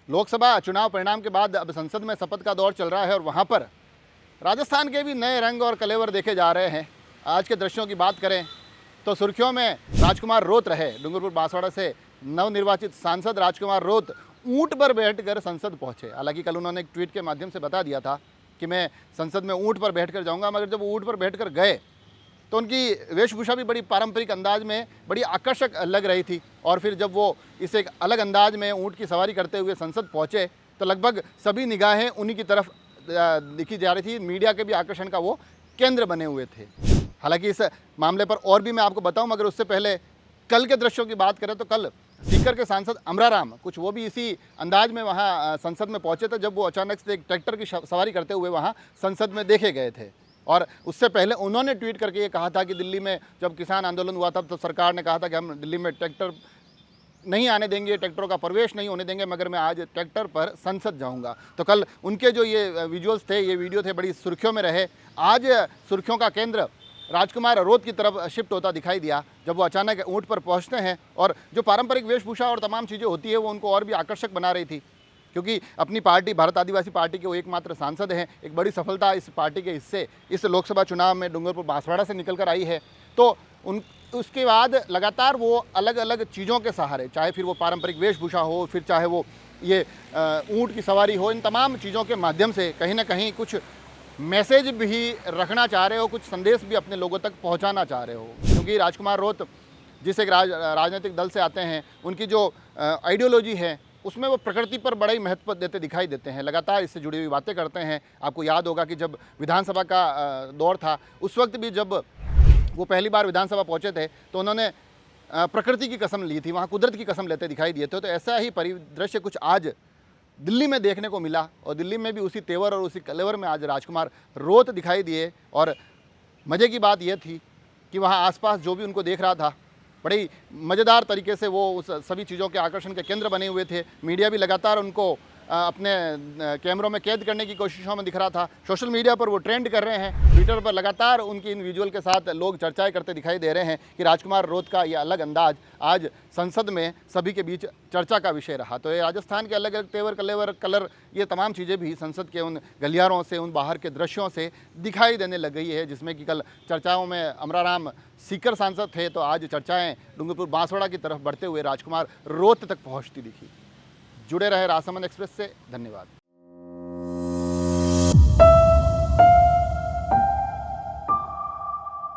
लोकसभा चुनाव परिणाम के बाद अब संसद में शपथ का दौर चल रहा है और वहाँ पर राजस्थान के भी नए रंग और कलेवर देखे जा रहे हैं। आज के दृश्यों की बात करें तो सुर्खियों में राजकुमार रोत रहे। डूंगरपुर बांसवाड़ा से नवनिर्वाचित सांसद राजकुमार रोत ऊंट पर बैठकर संसद पहुंचे। हालांकि कल उन्होंने एक ट्वीट के माध्यम से बता दिया था कि मैं संसद में ऊंट पर बैठकर जाऊंगा, मगर जब ऊंट पर बैठकर गए तो उनकी वेशभूषा भी बड़ी पारंपरिक अंदाज में बड़ी आकर्षक लग रही थी। और फिर जब वो इस एक अलग अंदाज में ऊंट की सवारी करते हुए संसद पहुंचे तो लगभग सभी निगाहें उन्हीं की तरफ दिखी जा रही थी। मीडिया के भी आकर्षण का वो केंद्र बने हुए थे। हालांकि इस मामले पर और भी मैं आपको बताऊं, मगर उससे पहले कल के दृश्यों की बात करें तो कल सीकर के सांसद अमराराम कुछ वो भी इसी अंदाज में वहाँ संसद में पहुँचे थे, जब वो अचानक से एक ट्रैक्टर की सवारी करते हुए वहाँ संसद में देखे गए थे। और उससे पहले उन्होंने ट्वीट करके ये कहा था कि दिल्ली में जब किसान आंदोलन हुआ था तो सरकार ने कहा था कि हम दिल्ली में ट्रैक्टर नहीं आने देंगे, ट्रैक्टरों का प्रवेश नहीं होने देंगे, मगर मैं आज ट्रैक्टर पर संसद जाऊंगा। तो कल उनके जो ये विजुअल्स थे, ये वीडियो थे, बड़ी सुर्खियों में रहे। आज सुर्खियों का केंद्र राजकुमार रोत की तरफ शिफ्ट होता दिखाई दिया जब वो अचानक ऊँट पर पहुँचते हैं और जो पारंपरिक वेशभूषा और तमाम चीज़ें होती है वो उनको और भी आकर्षक बना रही थी, क्योंकि अपनी पार्टी भारत आदिवासी पार्टी के वो एकमात्र सांसद हैं। एक बड़ी सफलता इस पार्टी के हिस्से इस लोकसभा चुनाव में डूंगरपुर बांसवाड़ा से निकल कर आई है। तो उसके बाद लगातार वो अलग अलग चीज़ों के सहारे, चाहे फिर वो पारंपरिक वेशभूषा हो, फिर चाहे वो ये ऊँट की सवारी हो, इन तमाम चीज़ों के माध्यम से कहीं ना कहीं कुछ मैसेज भी रखना चाह रहे हो, कुछ संदेश भी अपने लोगों तक पहुँचाना चाह रहे हो। क्योंकि राजकुमार रोत जिस एक राजनीतिक दल से आते हैं, उनकी जो आइडियोलॉजी है उसमें वो प्रकृति पर बड़ा ही महत्व देते दिखाई देते हैं। लगातार इससे जुड़ी हुई बातें करते हैं। आपको याद होगा कि जब विधानसभा का दौर था, उस वक्त भी जब वो पहली बार विधानसभा पहुंचे थे तो उन्होंने प्रकृति की कसम ली थी, वहाँ कुदरत की कसम लेते दिखाई दिए थे। तो ऐसा ही परिदृश्य कुछ आज दिल्ली में देखने को मिला और दिल्ली में भी उसी तेवर और उसी कलेवर में आज राजकुमार रोत दिखाई दिए। और मज़े की बात यह थी कि वहाँ आसपास जो भी उनको देख रहा था, बड़ी मज़ेदार तरीके से वो उस सभी चीज़ों के आकर्षण के केंद्र बने हुए थे। मीडिया भी लगातार उनको अपने कैमरों में कैद करने की कोशिशों में दिख रहा था। सोशल मीडिया पर वो ट्रेंड कर रहे हैं, ट्विटर पर लगातार उनकी इन विजुअल के साथ लोग चर्चाएं करते दिखाई दे रहे हैं कि राजकुमार रोत का ये अलग अंदाज आज संसद में सभी के बीच चर्चा का विषय रहा। तो ये राजस्थान के अलग अलग तेवर कलेवर कलर, ये तमाम चीज़ें भी संसद के उन गलियारों से, उन बाहर के दृश्यों से दिखाई देने लग गई है, जिसमें कि कल चर्चाओं में अमराराम सीकर सांसद थे तो आज चर्चाएँ डूंगरपुर बांसवाड़ा की तरफ बढ़ते हुए राजकुमार रोत तक पहुँचती दिखी। जुड़े रहे राजसमंद एक्सप्रेस से। धन्यवाद।